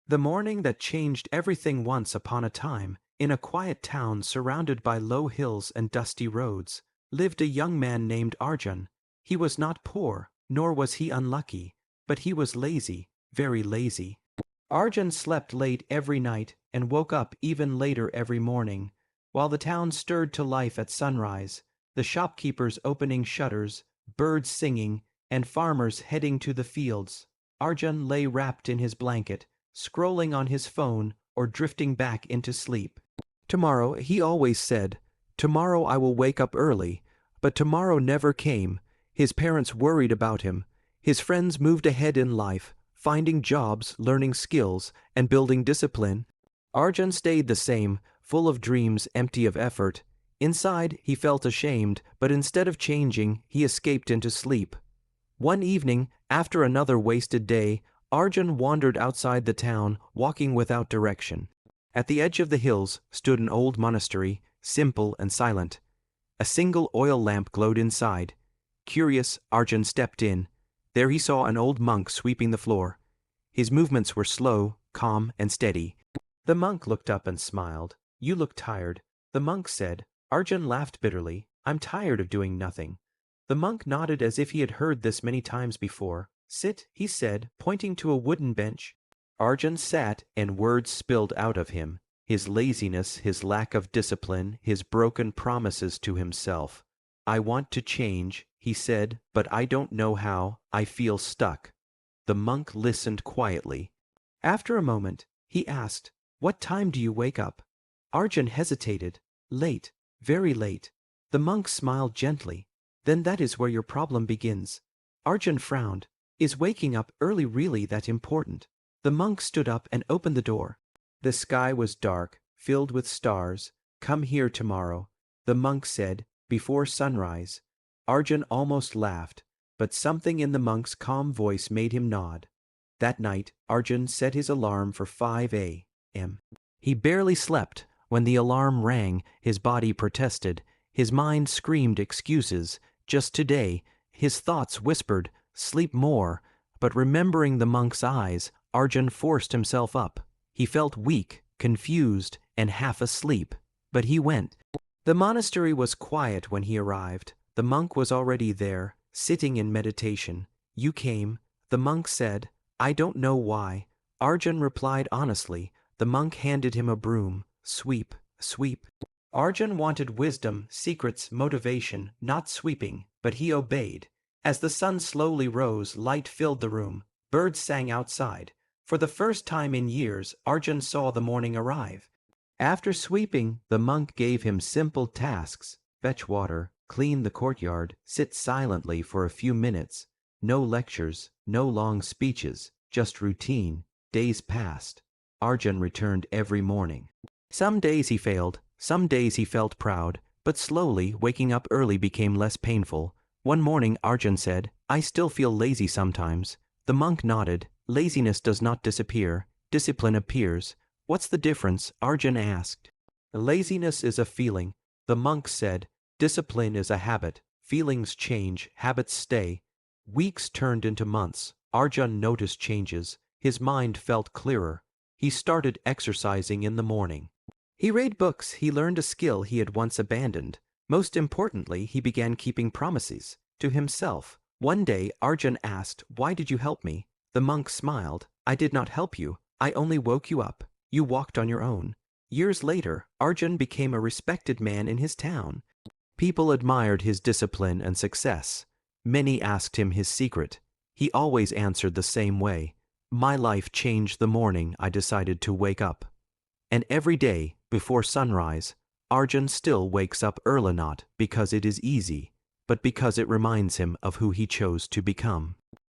The morning that changed everything. Once upon a time, in a quiet town surrounded by low hills and dusty roads, lived a young man named Arjun. He was not poor, nor was he unlucky, but he was lazy, very lazy. Arjun slept late every night and woke up even later every morning. While the town stirred to life at sunrise, the shopkeepers opening shutters, birds singing, and farmers heading to the fields, Arjun lay wrapped in his blanket, scrolling on his phone or drifting back into sleep. Tomorrow, he always said, tomorrow I will wake up early, but tomorrow never came. His parents worried about him. His friends moved ahead in life, finding jobs, learning skills, and building discipline. Arjun stayed the same, full of dreams, empty of effort. Inside, he felt ashamed, but instead of changing, he escaped into sleep. One evening, after another wasted day, Arjun wandered outside the town, walking without direction. At the edge of the hills stood an old monastery, simple and silent. A single oil lamp glowed inside. Curious, Arjun stepped in. There he saw an old monk sweeping the floor. His movements were slow, calm, and steady. The monk looked up and smiled. "You look tired," the monk said. Arjun laughed bitterly. "I'm tired of doing nothing." The monk nodded as if he had heard this many times before. "Sit," he said, pointing to a wooden bench. Arjun sat, and words spilled out of him. His laziness, his lack of discipline, his broken promises to himself. "I want to change," he said, "but I don't know how. I feel stuck." The monk listened quietly. After a moment, he asked, "What time do you wake up?" Arjun hesitated. "Late, very late." The monk smiled gently. "Then that is where your problem begins." Arjun frowned. "Is waking up early really that important?" The monk stood up and opened the door. The sky was dark, filled with stars. "Come here tomorrow," the monk said, "before sunrise." Arjun almost laughed, but something in the monk's calm voice made him nod. That night, Arjun set his alarm for 5 a.m. He barely slept. When the alarm rang, his body protested. His mind screamed excuses. Just today, his thoughts whispered, "Sleep more." But remembering the monk's eyes, Arjun forced himself up. He felt weak, confused, and half asleep. But he went. The monastery was quiet when he arrived. The monk was already there, sitting in meditation. "You came," the monk said. "I don't know why." Arjun replied honestly. The monk handed him a broom. "Sweep, sweep." Arjun wanted wisdom, secrets, motivation, not sweeping, but he obeyed. As the sun slowly rose, light filled the room. Birds sang outside. For the first time in years, Arjun saw the morning arrive. After sweeping, the monk gave him simple tasks: fetch water, clean the courtyard, sit silently for a few minutes. No lectures, no long speeches, just routine. Days passed. Arjun returned every morning. Some days he failed, some days he felt proud, but slowly, waking up early became less painful. One morning Arjun said, "I still feel lazy sometimes." The monk nodded. "Laziness does not disappear. Discipline appears." "What's the difference?" Arjun asked. "Laziness is a feeling," the monk said. "Discipline is a habit. Feelings change, habits stay." Weeks turned into months. Arjun noticed changes. His mind felt clearer. He started exercising in the morning. He read books. He learned a skill he had once abandoned. Most importantly, he began keeping promises to himself. One day, Arjun asked, "Why did you help me?" The monk smiled. "I did not help you. I only woke you up. You walked on your own." Years later, Arjun became a respected man in his town. People admired his discipline and success. Many asked him his secret. He always answered the same way: "My life changed the morning I decided to wake up." And every day, before sunrise, Arjun still wakes up early, not because it is easy, but because it reminds him of who he chose to become.